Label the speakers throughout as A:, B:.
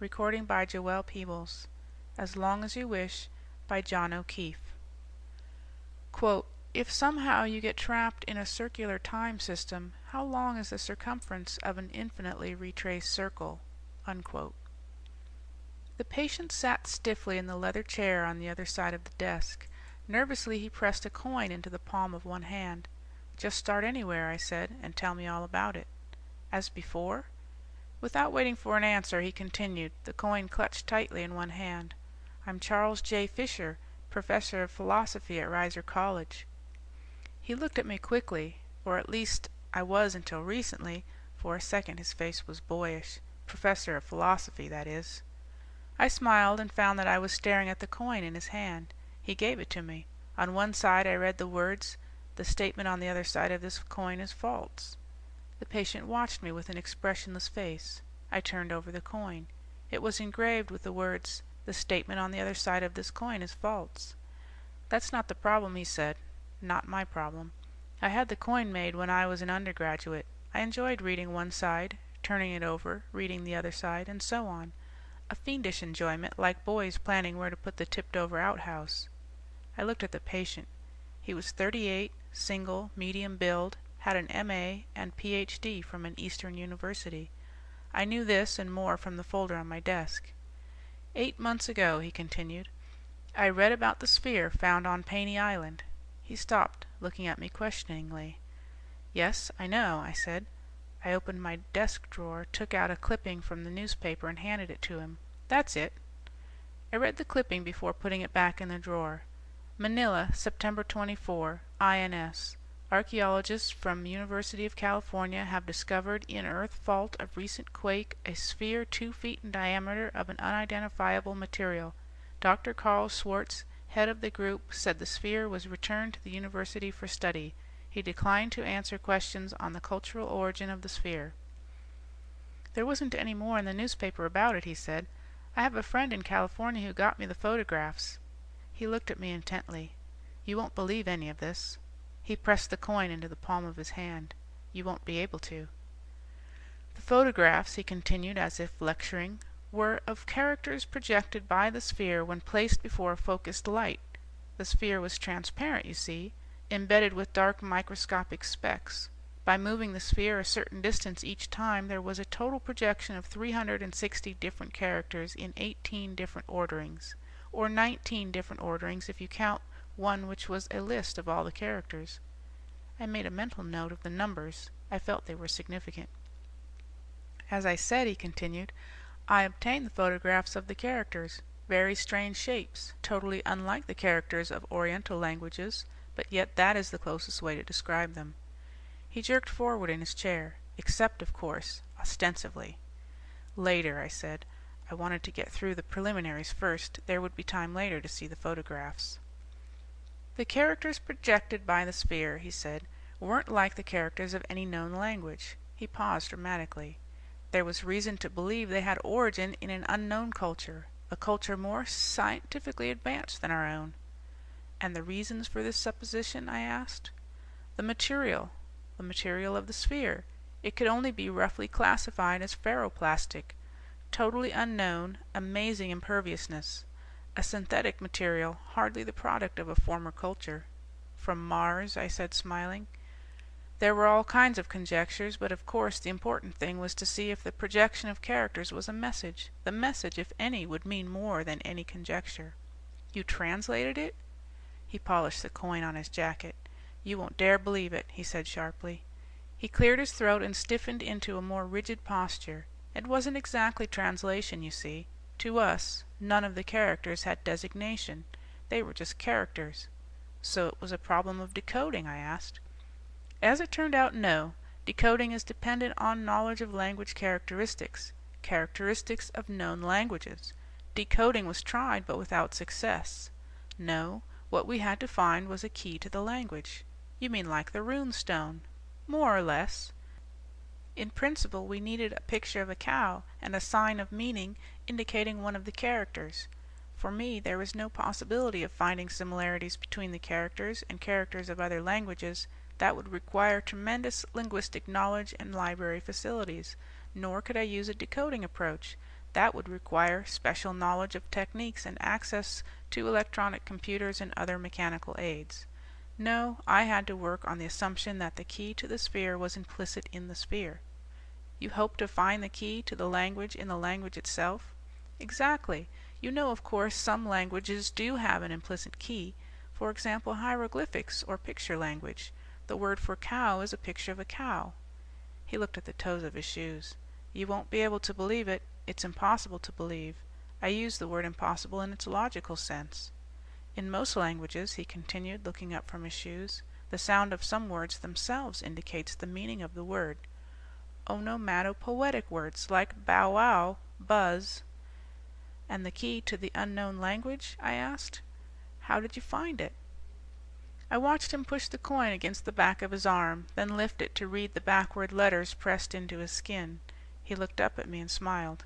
A: Recording by Joelle Peebles. As Long as You Wish by John O'Keefe. Quote, if somehow you get trapped in a circular time system, how long is the circumference of an infinitely retraced circle? Unquote. The patient sat stiffly in the leather chair on the other side of the desk. Nervously he pressed a coin into the palm of one hand. Just start anywhere, I said, and tell me all about it. As before? Without waiting for an answer, he continued, the coin clutched tightly in one hand. I'm Charles J. Fisher, professor of philosophy at Reiser College. He looked at me quickly, or at least I was until recently. For a second his face was boyish. Professor of philosophy, that is. I smiled and found that I was staring at the coin in his hand. He gave it to me. On one side I read the words, the statement on the other side of this coin is false. The patient watched me with an expressionless face. I turned over the coin. It was engraved with the words, the statement on the other side of this coin is false. That's not the problem, he said. Not my problem. I had the coin made when I was an undergraduate. I enjoyed reading one side, turning it over, reading the other side, and so on. A fiendish enjoyment, like boys planning where to put the tipped-over outhouse. I looked at the patient. He was 38, single, medium build, had an M.A. and Ph.D. from an Eastern university. I knew this and more from the folder on my desk. 8 months ago, he continued, I read about the sphere found on Paney Island. He stopped, looking at me questioningly. Yes, I know, I said. I opened my desk drawer, took out a clipping from the newspaper and handed it to him. That's it. I read the clipping before putting it back in the drawer. Manila, September 24, INS. Archaeologists from University of California have discovered in earth fault of recent quake a sphere 2 feet in diameter of an unidentifiable material. Dr. Carl Schwartz, head of the group, said the sphere was returned to the university for study. He declined to answer questions on the cultural origin of the sphere. There wasn't any more in the newspaper about it, he said. I have a friend in California who got me the photographs. He looked at me intently. You won't believe any of this. He pressed the coin into the palm of his hand. You won't be able to. The photographs, he continued as if lecturing, were of characters projected by the sphere when placed before a focused light. The sphere was transparent, you see, embedded with dark microscopic specks. By moving the sphere a certain distance each time, there was a total projection of 360 different characters in 18 different orderings, or 19 different orderings if you count one which was a list of all the characters. I made a mental note of the numbers. I felt they were significant. As I said, he continued, I obtained the photographs of the characters. Very strange shapes, totally unlike the characters of Oriental languages, but yet that is the closest way to describe them. He jerked forward in his chair, except, of course, ostensibly. Later, I said. I wanted to get through the preliminaries first. There would be time later to see the photographs. The characters projected by the sphere, he said, weren't like the characters of any known language. He paused dramatically. There was reason to believe they had origin in an unknown culture, a culture more scientifically advanced than our own. And the reasons for this supposition, I asked. The material of the sphere. It could only be roughly classified as ferroplastic, totally unknown, amazing imperviousness. A synthetic material, hardly the product of a former culture. From Mars, I said, smiling. There were all kinds of conjectures, but of course the important thing was to see if the projection of characters was a message. The message, if any, would mean more than any conjecture. You translated it? He polished the coin on his jacket. You won't dare believe it, he said sharply. He cleared his throat and stiffened into a more rigid posture. It wasn't exactly translation, you see. To us, none of the characters had designation. They were just characters. So it was a problem of decoding, I asked. As it turned out, no. Decoding is dependent on knowledge of language characteristics, characteristics of known languages. Decoding was tried, but without success. No, what we had to find was a key to the language. You mean like the rune stone? More or less. In principle, we needed a picture of a cow and a sign of meaning indicating one of the characters. For me, there was no possibility of finding similarities between the characters and characters of other languages. That would require tremendous linguistic knowledge and library facilities. Nor could I use a decoding approach. That would require special knowledge of techniques and access to electronic computers and other mechanical aids. No, I had to work on the assumption that the key to the sphere was implicit in the sphere. You hope to find the key to the language in the language itself? Exactly. You know, of course, some languages do have an implicit key. For example, hieroglyphics or picture language. The word for cow is a picture of a cow. He looked at the toes of his shoes. You won't be able to believe it. It's impossible to believe. I use the word impossible in its logical sense. In most languages, he continued, looking up from his shoes, the sound of some words themselves indicates the meaning of the word. Onomatopoetic words like bow wow, buzz. And the key to the unknown language? I asked. How did you find it? I watched him push the coin against the back of his arm, then lift it to read the backward letters pressed into his skin. He looked up at me and smiled.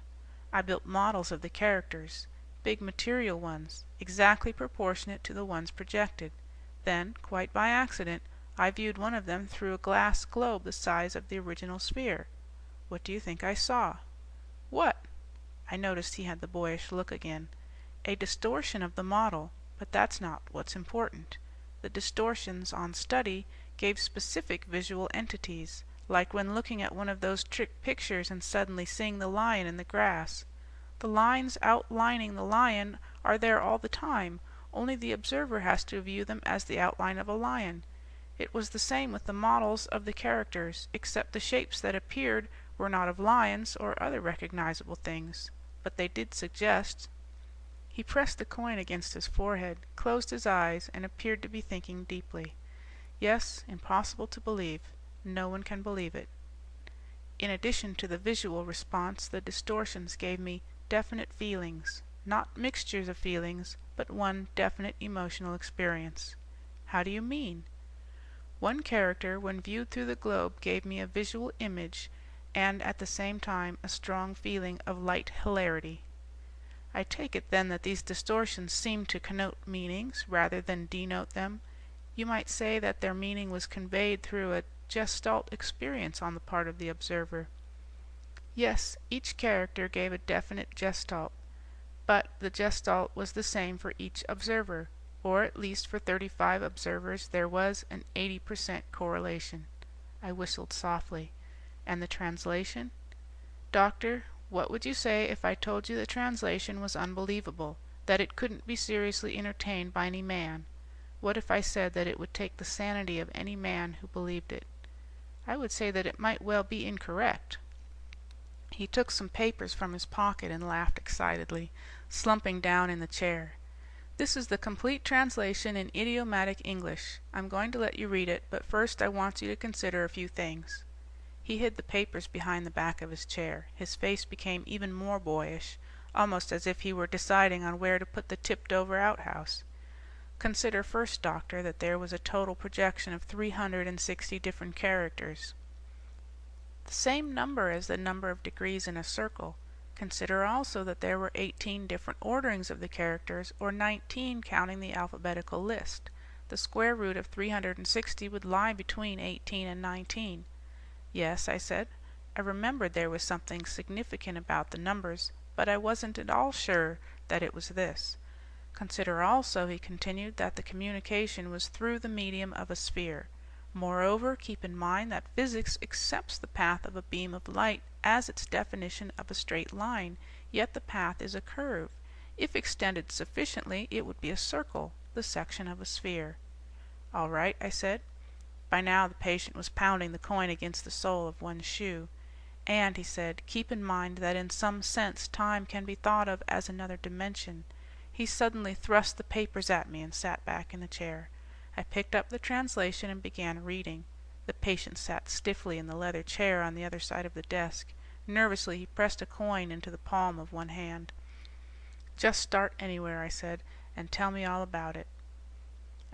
A: I built models of the characters, big material ones, exactly proportionate to the ones projected. Then, quite by accident, I viewed one of them through a glass globe the size of the original sphere. What do you think I saw? What? I noticed he had the boyish look again. A distortion of the model, but that's not what's important. The distortions on study gave specific visual entities, like when looking at one of those trick pictures and suddenly seeing the lion in the grass. The lines outlining the lion are there all the time, only the observer has to view them as the outline of a lion. It was the same with the models of the characters, except the shapes that appeared were not of lions or other recognizable things, but they did suggest. He pressed the coin against his forehead, closed his eyes, and appeared to be thinking deeply. Yes, impossible to believe. No one can believe it. In addition to the visual response, the distortions gave me definite feelings, not mixtures of feelings, but one definite emotional experience. How do you mean? One character, when viewed through the globe, gave me a visual image and at the same time a strong feeling of light hilarity. I take it then that these distortions seem to connote meanings rather than denote them. You might say that their meaning was conveyed through a gestalt experience on the part of the observer. Yes, each character gave a definite gestalt, but the gestalt was the same for each observer, or at least for 35 observers there was an 80% correlation. I whistled softly. And the translation? Doctor, what would you say if I told you the translation was unbelievable, that it couldn't be seriously entertained by any man? What if I said that it would take the sanity of any man who believed it? I would say that it might well be incorrect. He took some papers from his pocket and laughed excitedly, slumping down in the chair. This is the complete translation in idiomatic English. I'm going to let you read it, but first I want you to consider a few things. He hid the papers behind the back of his chair. His face became even more boyish, almost as if he were deciding on where to put the tipped-over outhouse. Consider first, Doctor, that there was a total projection of 360 different characters. The same number as the number of degrees in a circle. Consider also that there were 18 different orderings of the characters, or 19 counting the alphabetical list. The square root of 360 would lie between 18 and 19. Yes, I said. I remembered there was something significant about the numbers, but I wasn't at all sure that it was this. Consider also, he continued, that the communication was through the medium of a sphere. Moreover, keep in mind that physics accepts the path of a beam of light as its definition of a straight line, yet the path is a curve. If extended sufficiently, it would be a circle, the section of a sphere. All right, I said. By now the patient was pounding the coin against the sole of one shoe. And, he said, keep in mind that in some sense time can be thought of as another dimension. He suddenly thrust the papers at me and sat back in the chair. I picked up the translation and began reading. The patient sat stiffly in the leather chair on the other side of the desk. Nervously he pressed a coin into the palm of one hand. Just start anywhere, I said, and tell me all about it.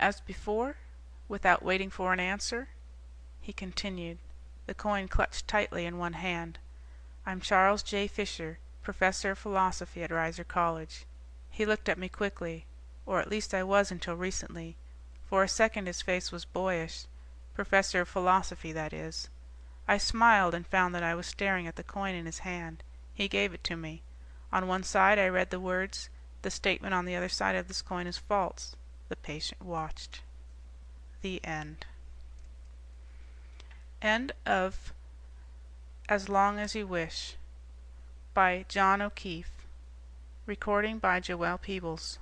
A: As before? Without waiting for an answer? He continued, the coin clutched tightly in one hand. I'm Charles J. Fisher, professor of philosophy at Reiser College. He looked at me quickly, or at least I was until recently. For a second his face was boyish. Professor of philosophy, that is. I smiled and found that I was staring at the coin in his hand. He gave it to me. On one side I read the words, "The statement on the other side of this coin is false." The patient watched. The end. End of As Long as You Wish by John O'Keefe. Recording by Joelle Peebles.